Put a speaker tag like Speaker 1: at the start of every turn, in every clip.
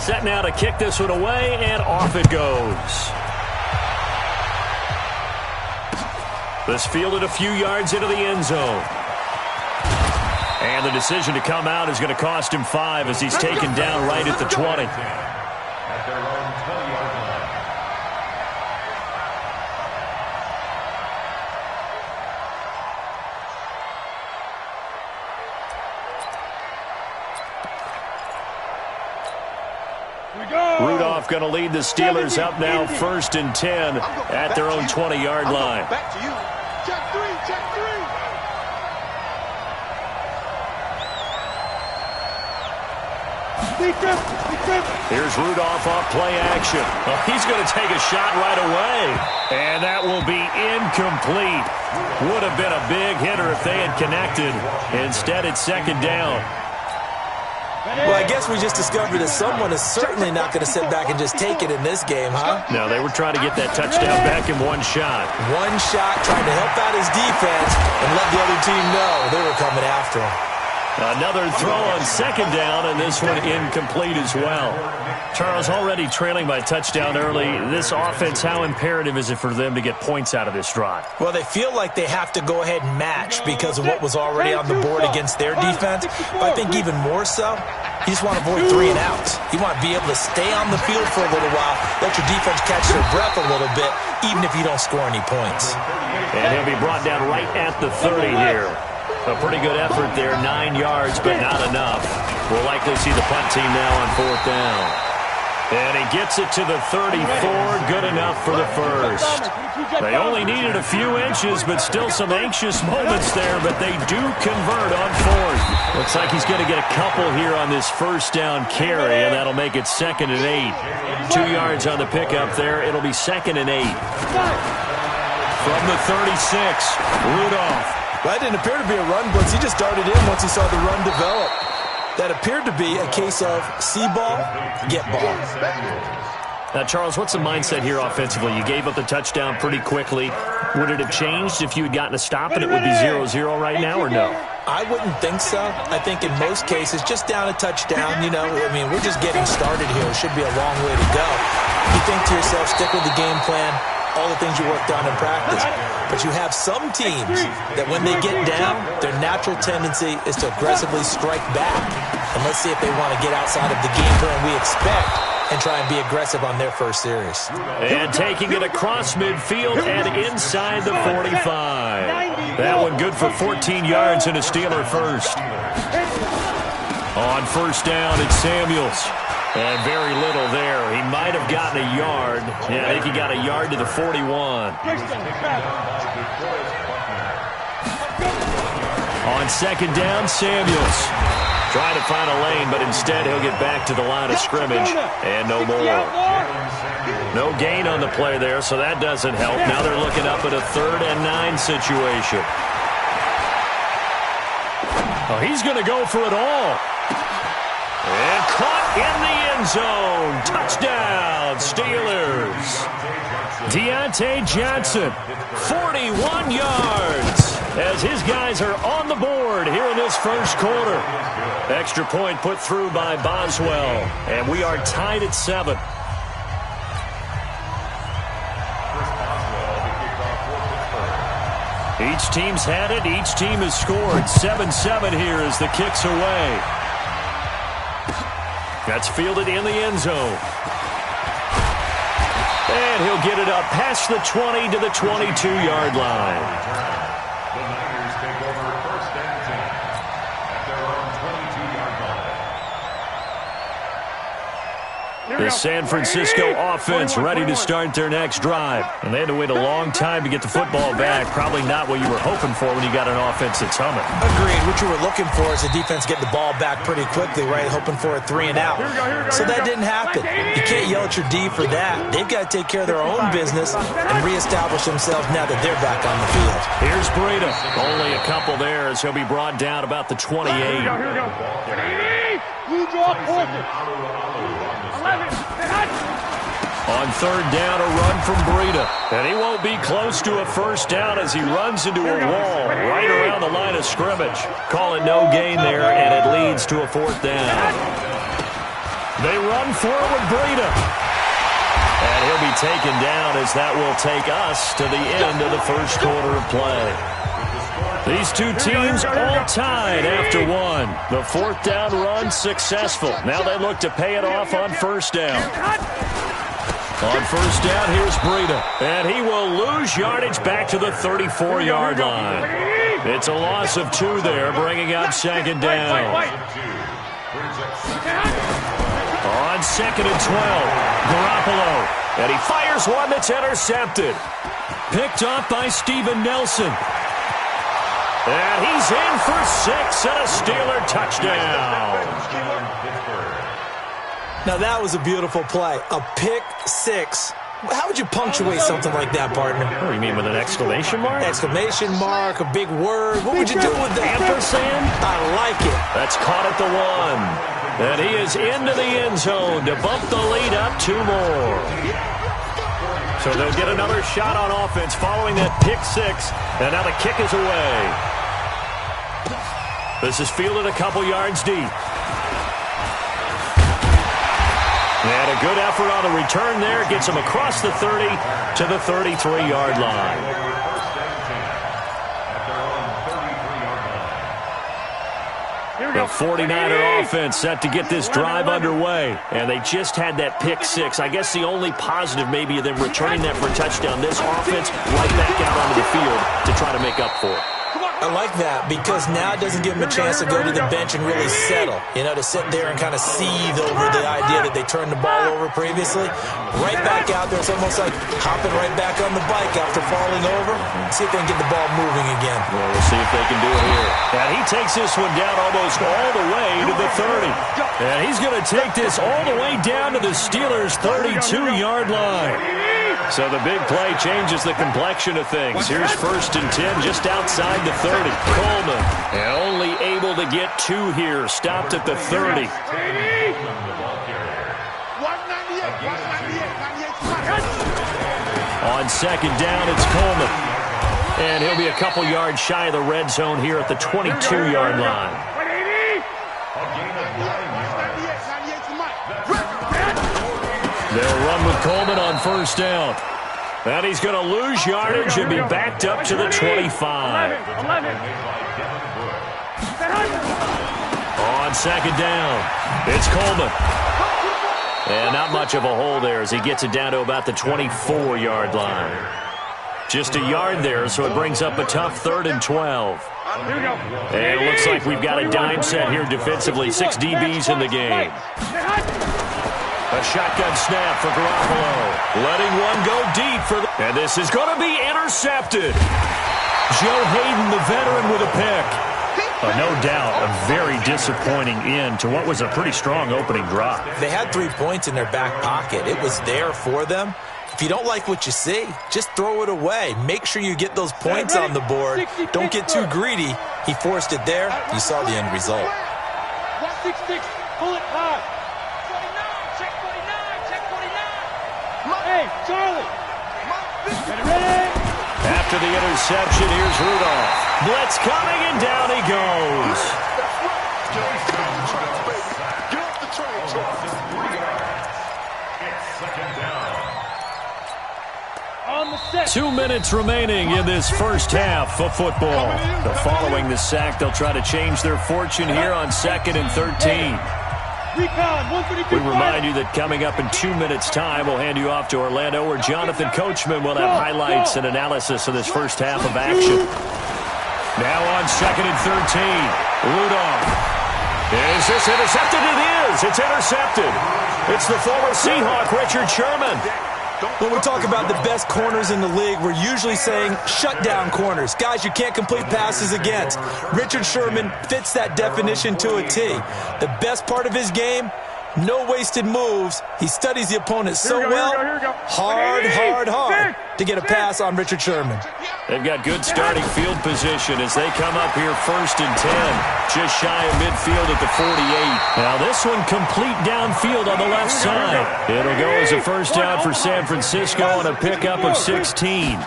Speaker 1: Set now to kick this one away, and off it goes. This fielded a few yards into the end zone. And the decision to come out is going to cost him 5 as he's taken down right at the 20. Rudolph going to lead the Steelers up now 1st and 10 at their own 20-yard line.
Speaker 2: Back to you. Check 3, check 3.
Speaker 1: Here's Rudolph off play action. Oh, he's going to take a shot right away. And that will be incomplete. Would have been a big hitter if they had connected. Instead, it's 2nd down.
Speaker 3: Well, I guess we just discovered that someone is certainly not going to sit back and just take it in this game, huh?
Speaker 1: No, they were trying to get that touchdown back in one shot.
Speaker 3: One shot, trying to help out his defense and let the other team know they were coming after him.
Speaker 1: Another throw on 2nd down, and this one incomplete as well. Charles, already trailing by a touchdown early. This offense, how imperative is it for them to get points out of this drive?
Speaker 3: Well, they feel like they have to go ahead and match because of what was already on the board against their defense. But I think even more so, you just want to avoid 3 and outs. You want to be able to stay on the field for a little while, let your defense catch their breath a little bit, even if you don't score any points.
Speaker 1: And he'll be brought down right at the 30 here. A pretty good effort there, 9 yards, but not enough. We'll likely see the punt team now on 4th down. And he gets it to the 34, good enough for the first. They only needed a few inches, but still some anxious moments there, but they do convert on 4th. Looks like he's going to get a couple here on this 1st down carry, and that'll make it 2nd and 8. 2 yards on the pickup there. It'll be 2nd and 8. From the 36, Rudolph.
Speaker 3: That didn't appear to be a run blitz. He just darted in once he saw the run develop. That appeared to be a case of see ball, get ball.
Speaker 1: Now, Charles, what's the mindset here offensively? You gave up the touchdown pretty quickly. Would it have changed if you had gotten a stop and it would be 0-0 right now, or no?
Speaker 3: I wouldn't think so. I think in most cases, just down a touchdown, you know, I mean, we're just getting started here. It should be a long way to go. You think to yourself, stick with the game plan, all the things you worked on in practice. But you have some teams that when they get down, their natural tendency is to aggressively strike back. And let's see if they want to get outside of the game plan we expect and try and be aggressive on their first series.
Speaker 1: And taking it across midfield and inside the 45. That one good for 14 yards and a Steeler first. On 1st down, it's Samuels. And very little there. He might have gotten a yard. Yeah, I think he got a yard to the 41. On 2nd down, Samuels. Trying to find a lane, but instead he'll get back to the line of scrimmage. And no more. No gain on the play there, so that doesn't help. Now they're looking up at a 3rd and 9 situation. Oh, he's going to go for it all. And caught in the end zone. Touchdown, Steelers. Deontay Johnson, 41 yards, as his guys are on the board here in this 1st quarter. Extra point put through by Boswell, and we are tied at 7. Each team's had it. Each team has scored. 7-7 here as the kick's away. That's fielded in the end zone. And he'll get it up past the 20 to the 22-yard line.
Speaker 4: The Niners take over 1st and 10 at their own 22-yard line.
Speaker 1: The San Francisco offense ready to start their next drive. And they had to wait a long time to get the football back. Probably not what you were hoping for when you got an offense that's humming.
Speaker 3: Agreed. What you were looking for is the defense get the ball back pretty quickly, right? Hoping for a 3 and out. So that didn't happen. You can't yell at your D for that. They've got to take care of their own business and reestablish themselves now that they're back on the field.
Speaker 1: Here's Breida. Only a couple there as he'll be brought down about the 28.
Speaker 2: Blue draw, 11.
Speaker 1: On 3rd down, a run from Breida. And he won't be close to a 1st down as he runs into a wall right around the line of scrimmage. Call it no gain there, and it leads to a 4th down. They run for it with Breida. And he'll be taken down as that will take us to the end of the first quarter of play. These two teams all tied after one. The fourth down run successful. Now they look to pay it off on first down. On first down, here's Breida. And he will lose yardage back to the 34-yard line. It's a loss of 2 there, bringing up second down. On second and 12, Garoppolo. And he fires one that's intercepted. Picked off by Steven Nelson. And he's in for 6 and a Steeler touchdown.
Speaker 3: Now that was a beautiful play. A pick 6. How would you punctuate something like that, partner?
Speaker 1: What do you mean, with an exclamation mark?
Speaker 3: Exclamation mark, a big word. What would you do with that?
Speaker 1: Ampersand?
Speaker 3: I like it.
Speaker 1: That's caught at the 1. And he is into the end zone to bump the lead up 2 more. So they'll get another shot on offense following that pick 6. And now the kick is away. This is fielded a couple yards deep. And a good effort on the return there. Gets him across the 30 to the 33-yard line. The 49er offense set to get this drive underway. And they just had that pick 6. I guess the only positive maybe of them returning that for a touchdown. This offense right back out onto the field to try to make up for it.
Speaker 3: I like that because now it doesn't give them a chance to go to the bench and really settle. You know, to sit there and kind of seethe over the idea that they turned the ball over previously. Right back out there. It's almost like hopping right back on the bike after falling over. See if they can get the ball moving again.
Speaker 1: Well, we'll see if they can do it here. And he takes this one down almost all the way to the 30. And he's going to take this all the way down to the Steelers' 32-yard line. So the big play changes the complexion of things. Here's first and 10 just outside the 30. Coleman only able to get 2 here. Stopped at the 30. On second down, it's Coleman. And he'll be a couple yards shy of the red zone here at the 22-yard line. They'll run with Coleman on first down. And he's going to lose yardage and be backed up to the 25. On second down, it's Coleman. And not much of a hole there as he gets it down to about the 24-yard line. Just a yard there, so it brings up a tough 3rd and 12. And it looks like we've got a dime set here defensively. 6 DBs in the game. A shotgun snap for Garoppolo. Letting one go deep for the... And this is going to be intercepted. Joe Hayden, the veteran, with a pick. No doubt, a very disappointing end to what was a pretty strong opening drive.
Speaker 3: They had 3 points in their back pocket. It was there for them. If you don't like what you see, just throw it away. Make sure you get those points on the board. Don't get too greedy. He forced it there. You saw the end result.
Speaker 2: 166, pull it hard. 49, check 49, check 49. Hey, Charlie. Ready?
Speaker 1: After the interception, here's Rudolph. Blitz coming, and down he goes.
Speaker 2: Get off the train, Charlie.
Speaker 4: It's second down.
Speaker 1: 2 minutes remaining in this first half of football. Following the sack, they'll try to change their fortune here on 2nd and 13. We remind you that coming up in 2 minutes' time, we'll hand you off to Orlando, where Jonathan Coachman will have highlights and analysis of this first half of action. Now on 2nd and 13, Rudolph. Is this intercepted? It is. It's intercepted. It's the former Seahawk, Richard Sherman.
Speaker 3: When we talk about the best corners in the league, we're usually saying shutdown corners. Guys you can't complete passes against. Richard Sherman fits that definition to a T. The best part of his game, no wasted moves. He studies the opponent so well. Hard to get a pass on Richard Sherman.
Speaker 1: They've got good starting field position as they come up here 1st and 10. Just shy of midfield at the 48. Now this one complete downfield on the left side. It'll go as a first down for San Francisco and a pickup of 16.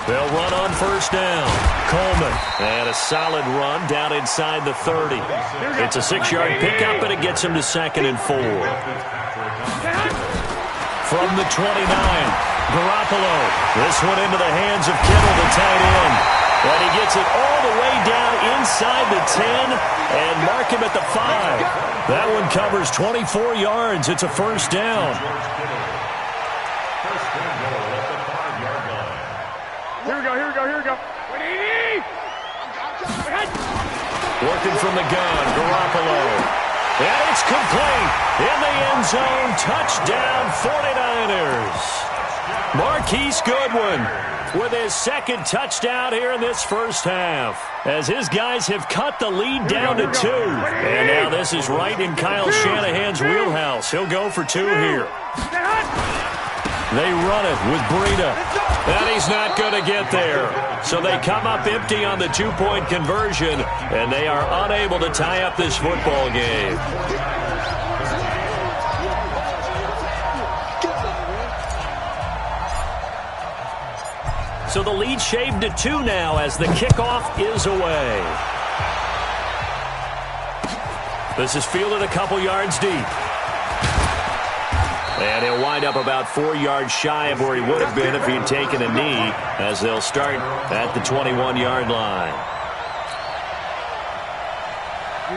Speaker 1: They'll run on first down. Coleman. And a solid run down inside the 30. It's a 6-yard pickup, and it gets him to 2nd and 4. From the 29, Garoppolo. This one into the hands of Kittle, the tight end. And he gets it all the way down inside the 10 and mark him at the 5. That one covers 24 yards. It's a first down.
Speaker 2: Here we go.
Speaker 1: Working from the gun, Garoppolo. And it's complete. In the end zone, touchdown 49ers. Marquise Goodwin with his 2nd touchdown here in this first half, as his guys have cut the lead down to 2. And now this is right in Kyle Shanahan's wheelhouse. He'll go for 2 here. They run it with Breida. And he's not going to get there. So they come up empty on the 2-point conversion, and they are unable to tie up this football game. So the lead shaved to 2 now as the kickoff is away. This is fielded a couple yards deep. And he'll wind up about 4 yards shy of where he would have been if he'd taken a knee, as they'll start at the 21-yard line.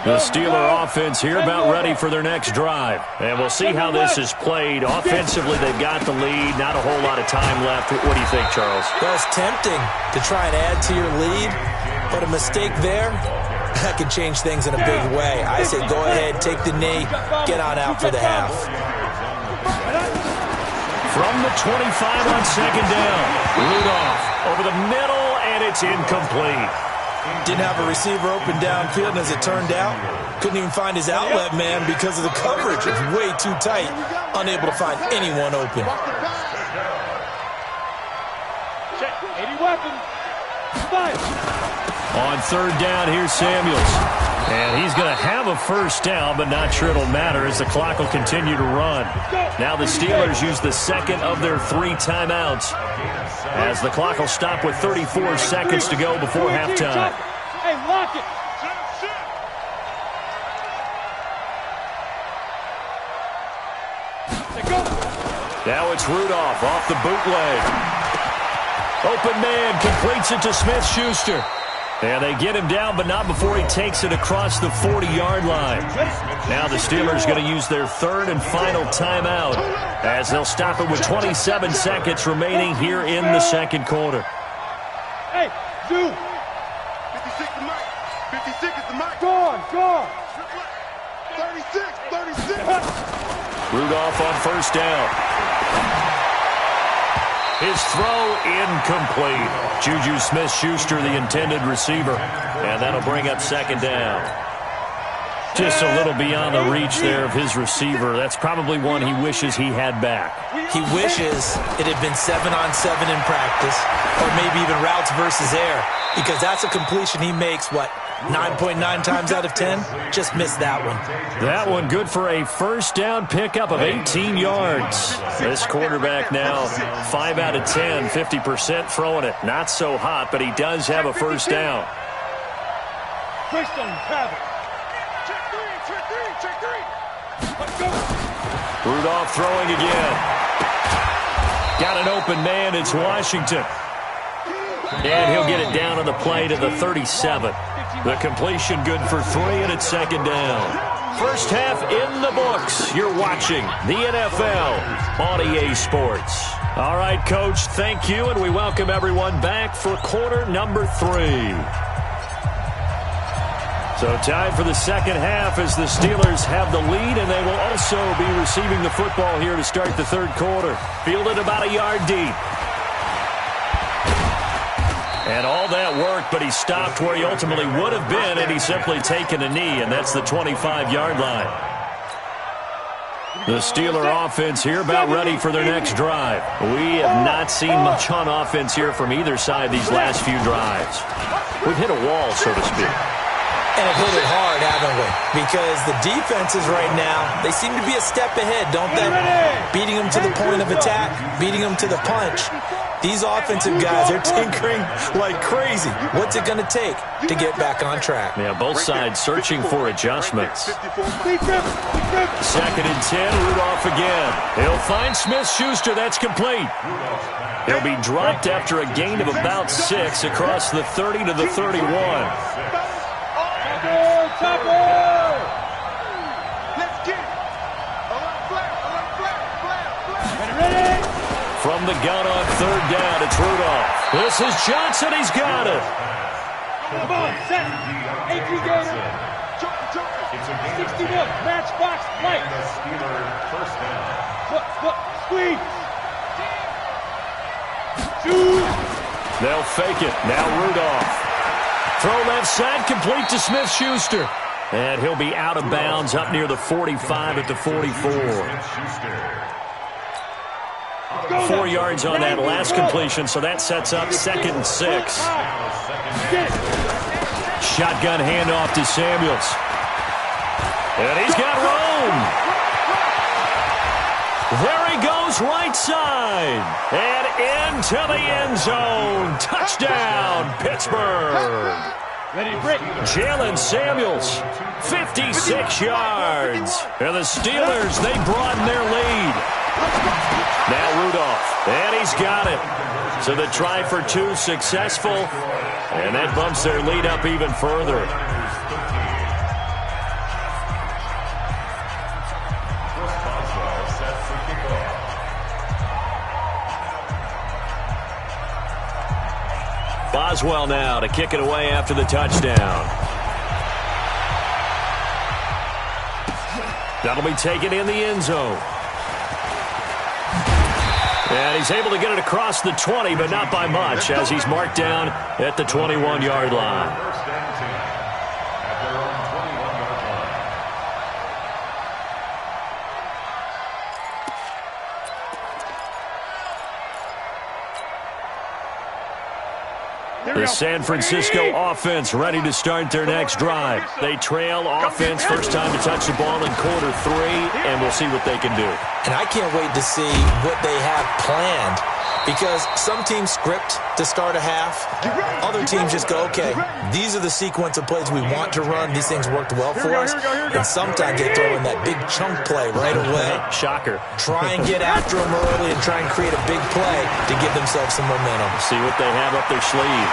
Speaker 1: The Steeler offense here about ready for their next drive. And we'll see how this is played. Offensively, they've got the lead. Not a whole lot of time left. What do you think, Charles?
Speaker 3: Well, it's tempting to try and add to your lead, but a mistake there, that could change things in a big way. I say go ahead, take the knee, get on out for the half.
Speaker 1: From the 25 on 2nd down, Rudolph over the middle, and it's incomplete.
Speaker 3: Didn't have a receiver open downfield, and as it turned out, couldn't even find his outlet man because of the coverage. It's way too tight, unable to find anyone open.
Speaker 2: Check. 80 weapons. Fire.
Speaker 1: On 3rd down, here's Samuels. And he's going to have a first down, but not sure it'll matter as the clock will continue to run. Now the Steelers use the 2nd of their 3 timeouts, as the clock will stop with 34 seconds to go before halftime.
Speaker 2: Hey, lock it.
Speaker 1: Now it's Rudolph off the bootleg. Open man completes it to Smith-Schuster. And they get him down, but not before he takes it across the 40-yard line. Now the Steelers going to use their 3rd and final timeout, as they'll stop it with 27 seconds remaining here in the 2nd quarter.
Speaker 2: Hey, Zoo.
Speaker 5: 56 the mic. 56 is the mic.
Speaker 2: Go on.
Speaker 5: 36.
Speaker 1: Rudolph on first down. His throw incomplete. Juju Smith-Schuster, the intended receiver. And that'll bring up 2nd down. Just a little beyond the reach there of his receiver. That's probably one he wishes he had back.
Speaker 3: He wishes it had been 7-on-7 in practice, or maybe even routes versus air, because that's a completion he makes, 9.9 times out of 10? Just missed that one.
Speaker 1: That one good for a first down pickup of 18 yards. This quarterback now 5 out of 10, 50% throwing it. Not so hot, but he does have a first down. Rudolph throwing again. Got an open man. It's Washington. And he'll get it down on the play to the 37. The completion good for 3, and it's 2nd down. First half in the books. You're watching the NFL on EA Sports. All right, Coach, thank you, and we welcome everyone back for quarter number 3. So time for the 2nd half as the Steelers have the lead, and they will also be receiving the football here to start the 3rd quarter. Fielded about a yard deep. And all that work, but he stopped where he ultimately would have been, and he's simply taken a knee, and that's the 25-yard line. The Steeler offense here about ready for their next drive. We have not seen much on offense here from either side these last few drives. We've hit a wall, so to speak.
Speaker 3: And have hit it hard, haven't we? Because the defenses right now, they seem to be a step ahead, don't they? Beating them to the point of attack, beating them to the punch. These offensive guys, they're tinkering like crazy. What's it going to take to get back on track?
Speaker 1: Yeah, both sides searching for adjustments. 2nd and 10, Rudolph again. He'll find Smith-Schuster. That's complete. He'll be dropped after a gain of about 6 across the 30 to the 31. From the gun on 3rd down, it's Rudolph. This is Johnson. He's got it.
Speaker 2: Come on, set. 18 gainer. 61. Matchbox light.
Speaker 4: First down.
Speaker 2: Squeeze. Shoot.
Speaker 1: They'll fake it. Now Rudolph. Throw left side, complete to Smith-Schuster. And he'll be out of bounds up near the 45 at the 44. 4 yards on that last completion, so that sets up 2nd and 6. Shotgun handoff to Samuels. And he's got room. There he goes, right side. And into the end zone. Touchdown, Pittsburgh.
Speaker 2: Ready to break.
Speaker 1: Jalen Samuels, 56 yards. And the Steelers, they broaden their lead. Now Rudolph, and he's got it. So the try for 2 successful, and that bumps their lead up even further. Boswell now to kick it away after the touchdown. That'll be taken in the end zone. And he's able to get it across the 20, but not by much, as he's marked down at the 21-yard line.
Speaker 4: First and 10 at their own 21-yard line.
Speaker 1: The San Francisco offense ready to start their next drive. They trail offense, first time to touch the ball in quarter 3, and we'll see what they can do.
Speaker 3: And I can't wait to see what they have planned, because some teams script to start a half. Other teams just go, okay, these are the sequence of plays we want to run. These things worked well for us. And sometimes they throw in that big chunk play right away.
Speaker 1: Shocker.
Speaker 3: Try and get after them early and try and create a big play to give themselves some momentum.
Speaker 1: See what they have up their sleeve.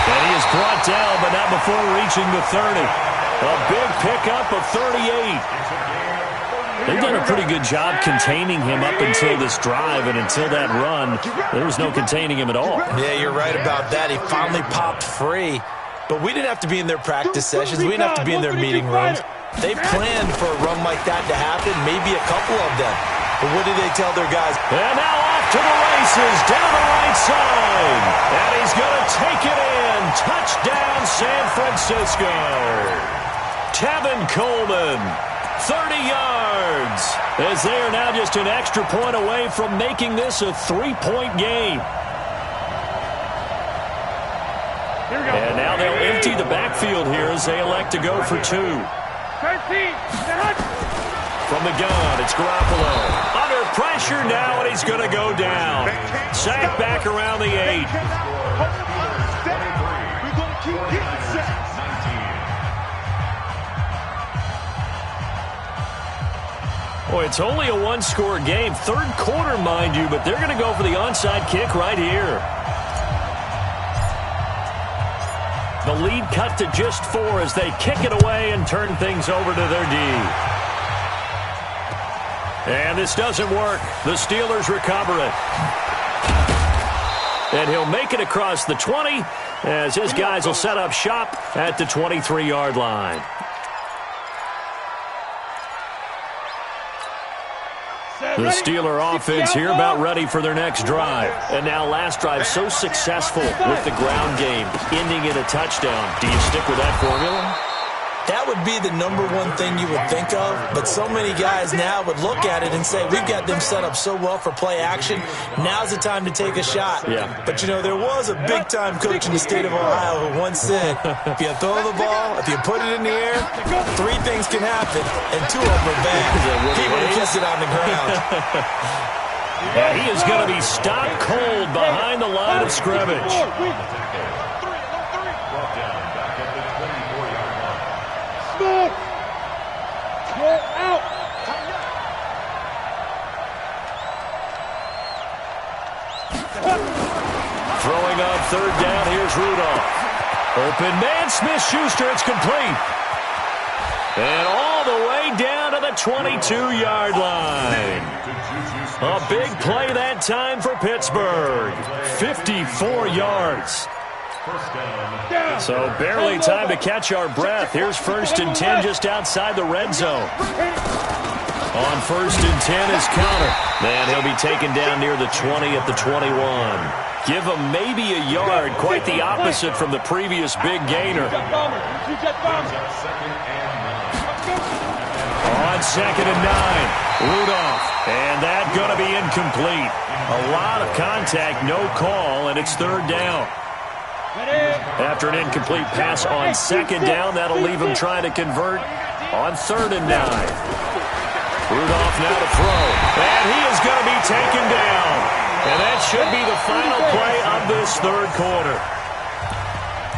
Speaker 1: And he is brought down, but not before reaching the 30. A big pickup of 38. They've done a pretty good job containing him up until this drive, and until that run, there was no containing him at all.
Speaker 3: Yeah, you're right about that. He finally popped free. But we didn't have to be in their practice sessions. We didn't have to be in their meeting rooms. They planned for a run like that to happen, maybe a couple of them. But what did they tell their guys?
Speaker 1: And now off to the races, down the right side. And he's going to take it in. Touchdown, San Francisco. Tevin Coleman, 30 yards, as they are now just an extra point away from making this a 3-point game. And now they'll empty the backfield here as they elect to go for 2.
Speaker 2: 13.
Speaker 1: From the gun, it's Garoppolo. Under pressure now, and he's going to go down. Sacked back around the 8.
Speaker 5: We're going to keep getting sacks.
Speaker 1: Boy, it's only a 1-score game. 3rd quarter, mind you, but they're going to go for the onside kick right here. The lead cut to just 4 as they kick it away and turn things over to their D. And this doesn't work. The Steelers recover it. And he'll make it across the 20 as his guys will set up shop at the 23-yard line. The Steeler offense here about ready for their next drive. And now last drive so successful with the ground game, ending in a touchdown. Do you stick with that formula?
Speaker 3: That would be the #1 thing you would think of, but so many guys now would look at it and say, we've got them set up so well for play action, now's the time to take a shot.
Speaker 1: Yeah.
Speaker 3: But, you know, there was a big-time coach in the state of Ohio who once said, if you throw the ball, if you put it in the air, 3 things can happen, and 2 of them are bad. He would have kissed it on the ground.
Speaker 1: And he is going to be stopped cold behind the line of scrimmage.
Speaker 4: Brought down back at the 24-yard line.
Speaker 2: Smoke! Get out!
Speaker 1: Throwing on third down, here's Rudolph. Open man, Smith-Schuster, it's complete. And all the way down to the 22-yard line. A big play that time for Pittsburgh. 54 yards. So barely time to catch our breath. Here's 1st and 10 just outside the red zone. On 1st and 10 is Counter. And he'll be taken down near the 20 at the 21. Give him maybe a yard. Quite the opposite from the previous big gainer. On 2nd and 9, Rudolph. And that's going to be incomplete. A lot of contact, no call, and it's 3rd down. After an incomplete pass on 2nd down, that'll leave him trying to convert on 3rd and 9. Rudolph now to throw. And he is going to be taken down. And that should be the final play of this 3rd quarter.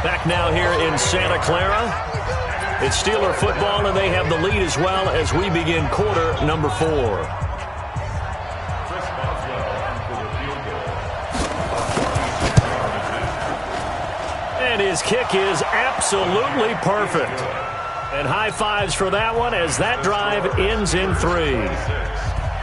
Speaker 1: Back now here in Santa Clara. It's Steeler football, and they have the lead as well as we begin quarter number 4. And his kick is absolutely perfect. And high fives for that one as that drive ends in 3.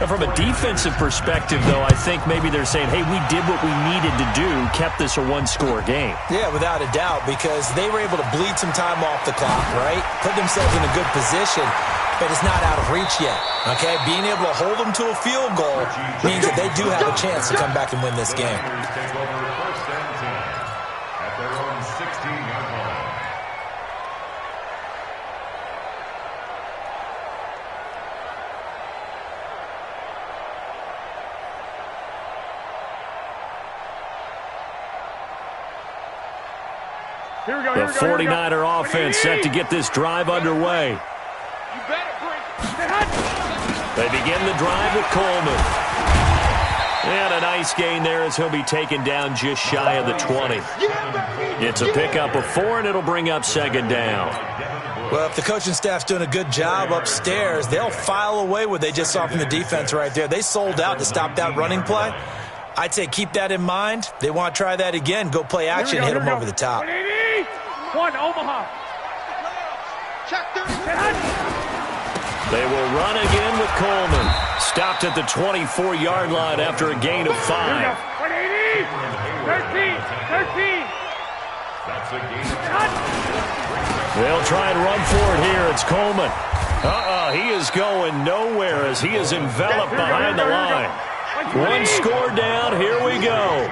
Speaker 1: Now, from a defensive perspective, though, I think maybe they're saying, hey, we did what we needed to do, kept this a one-score game.
Speaker 3: Yeah, without a doubt, because they were able to bleed some time off the clock, right? Put themselves in a good position, but it's not out of reach yet, okay? Being able to hold them to a field goal means that they do have a chance to come back and win this game.
Speaker 4: Take over 1st and 10 at their own 16-yard line.
Speaker 1: The 49er offense set to get this drive underway. They begin the drive with Coleman. And a nice gain there as he'll be taken down just shy of the 20. It's a pickup of 4, and it'll bring up 2nd down.
Speaker 3: Well, if the coaching staff's doing a good job upstairs, they'll file away what they just saw from the defense right there. They sold out to stop that running play. I'd say keep that in mind. They want to try that again. Go play action, hit them over the top.
Speaker 2: 1 Omaha.
Speaker 1: They will run again with Coleman. Stopped at the 24-yard line after a gain of 5.
Speaker 2: 180. 13.
Speaker 4: That's a gain of 10.
Speaker 1: They'll try and run for it here. It's Coleman. He is going nowhere as he is enveloped behind the line. 1 score down. Here we go.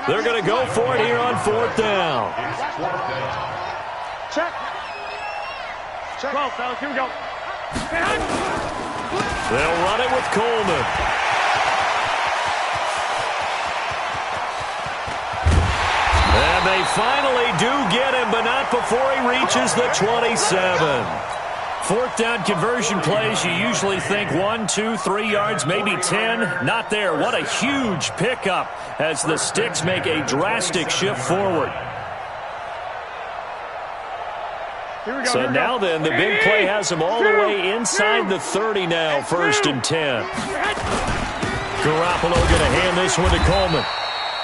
Speaker 1: They're going to go for it here on 4th down.
Speaker 2: Check. 12, fellas. Here we go.
Speaker 1: They'll run it with Coleman. And they finally do get him, but not before he reaches the 27. 4th down conversion plays, you usually think 1, 2, 3 yards, maybe 10. Not there. What a huge pickup as the Sticks make a drastic shift forward. So now then, the big play has them all the way inside the 30 now, 1st and 10. Garoppolo going to hand this one to Coleman.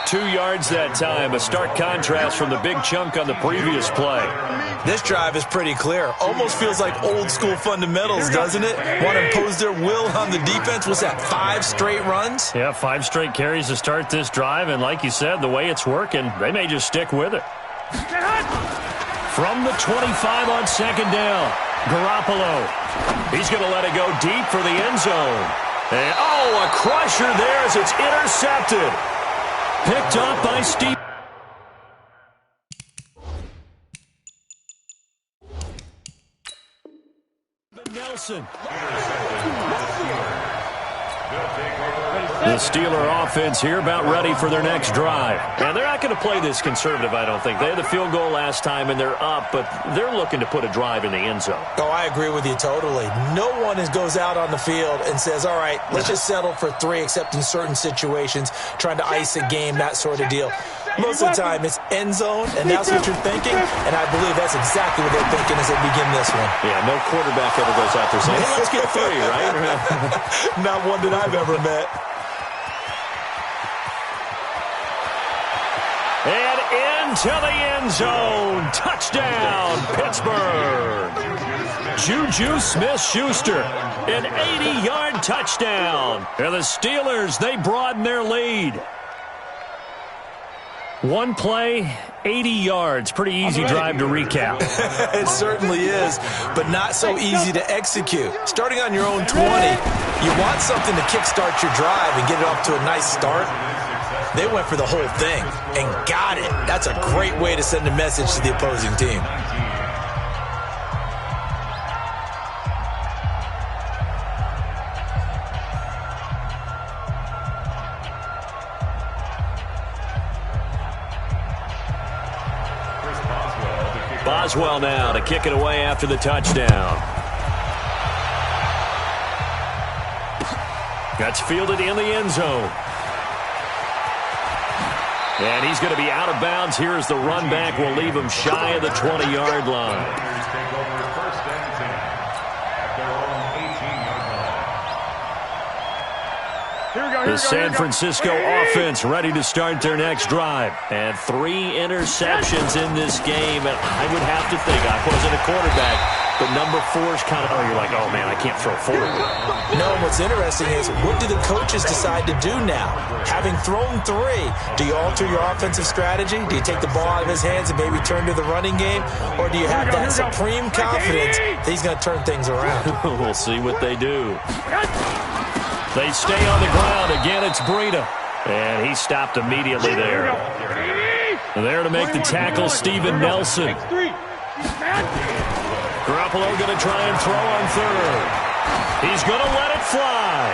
Speaker 1: 2 yards that time, a stark contrast from the big chunk on the previous play.
Speaker 3: This drive is pretty clear. Almost feels like old school fundamentals, doesn't it? Want to impose their will on the defense. What's that, 5 straight runs?
Speaker 1: Yeah, 5 straight carries to start this drive, and like you said, the way it's working, they may just stick with it. From the 25 on 2nd down, Garoppolo. He's going to let it go deep for the end zone. And, a crusher there as it's intercepted. Picked up by Steve. Nelson.
Speaker 4: They'll take over
Speaker 1: The Steeler offense here about ready for their next drive. And they're not going to play this conservative, I don't think. They had the field goal last time, and they're up, but they're looking to put a drive in the end zone.
Speaker 3: Oh, I agree with you totally. No one goes out on the field and says, all right, let's just settle for 3, except in certain situations, trying to ice a game, that sort of deal. Most of the time, it's end zone, and that's what you're thinking, and I believe that's exactly what they're thinking as they begin this one.
Speaker 1: Yeah, no quarterback ever goes out there saying, hey, let's get 3, right?
Speaker 3: Not one that I've ever met.
Speaker 1: And into the end zone. Touchdown, Pittsburgh. Juju Smith-Schuster, an 80-yard touchdown. And the Steelers, they broaden their lead. One play, 80 yards. Pretty easy drive to recap.
Speaker 3: It certainly is, but not so easy to execute. Starting on your own 20, you want something to kickstart your drive and get it off to a nice start. They went for the whole thing and got it. That's a great way to send a message to the opposing team.
Speaker 1: Boswell now to kick it away after the touchdown. That's fielded in the end zone. And he's going to be out of bounds. Here is the run back. We'll leave him shy of the 20-yard line. The San Francisco offense ready to start their next drive. And 3 interceptions in this game. And I would have to think, I wasn't a quarterback, but number 4 is kind of, you're like, oh, man, I can't throw forward.
Speaker 3: No, what's interesting is, what do the coaches decide to do now? Having thrown 3, do you alter your offensive strategy? Do you take the ball out of his hands and maybe turn to the running game? Or do you have that supreme confidence that he's going to turn things around?
Speaker 1: We'll see what they do. They stay on the ground. Again, it's Breida. And he stopped immediately there. There to make the tackle, Steven Nelson. Garoppolo going to try and throw on 3rd. He's going to let it fly.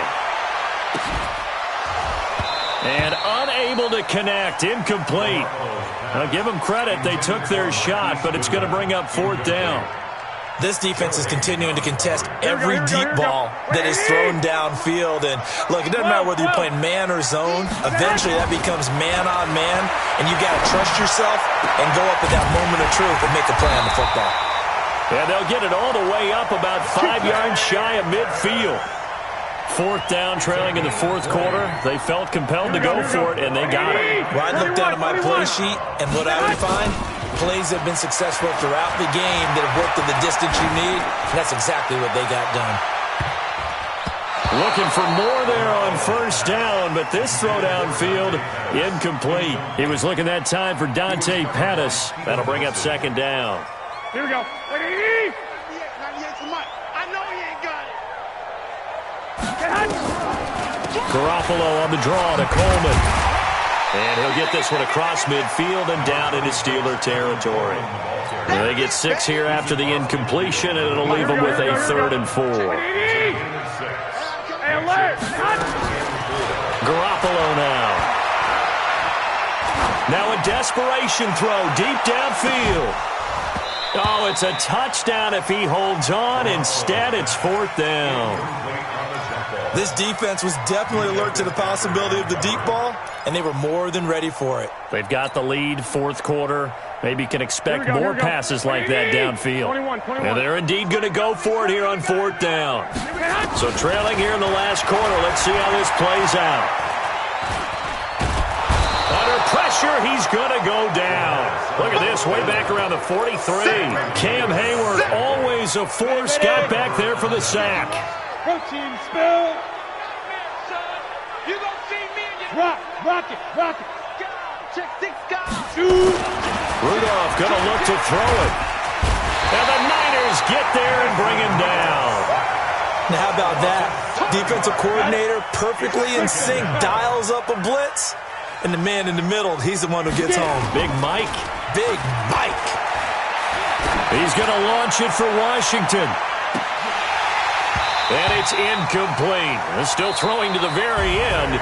Speaker 1: And unable to connect. Incomplete. I'll give them credit. They took their shot, but it's going to bring up 4th down.
Speaker 3: This defense is continuing to contest every deep ball that is thrown downfield. And, look, it doesn't matter whether you're playing man or zone. Eventually, that becomes man on man. And you got to trust yourself and go up at that moment of truth and make a play on the football.
Speaker 1: And they'll get it all the way up about 5 yards shy of midfield. 4th down, trailing in the 4th quarter. They felt compelled to go for it, and they got it.
Speaker 3: Well, I'd look down at my play sheet, and what I would find, plays have been successful throughout the game that have worked at the distance you need, and that's exactly what they got done.
Speaker 1: Looking for more there on 1st down, but this throw downfield, incomplete. He was looking that time for Dante Pettis. That'll bring up 2nd down.
Speaker 2: Here we go.
Speaker 5: 98 for Mike. I know he ain't got it.
Speaker 1: Garoppolo on the draw to Coleman. And he'll get this one across midfield and down into Steeler territory. They get 6 here after the incompletion, and it'll leave them with a 3rd and 4. Garoppolo now. Now a desperation throw deep downfield. Oh, it's a touchdown if he holds on. Instead, it's 4th down.
Speaker 3: This defense was definitely alert to the possibility of the deep ball, and they were more than ready for it.
Speaker 1: They've got the lead, 4th quarter. Maybe can expect more passes like that downfield.
Speaker 2: 21.
Speaker 1: And they're indeed going to go for it here on 4th down. So trailing here in the last quarter. Let's see how this plays out. Under pressure, he's going to go down. Look at this, way back around the 43. Cam Hayward, always a force, got back there for the sack.
Speaker 2: Protein spill. You gonna see me and rock it.
Speaker 5: Check 6 guys.
Speaker 1: Rudolph gonna look to throw it. And the Niners get there and bring him down.
Speaker 3: Now, how about that? Defensive coordinator perfectly in sync, dials up a blitz. And the man in the middle, he's the one who gets home.
Speaker 1: Big Mike.
Speaker 3: Big Mike.
Speaker 1: He's gonna launch it for Washington. And it's incomplete. Still throwing to the very end.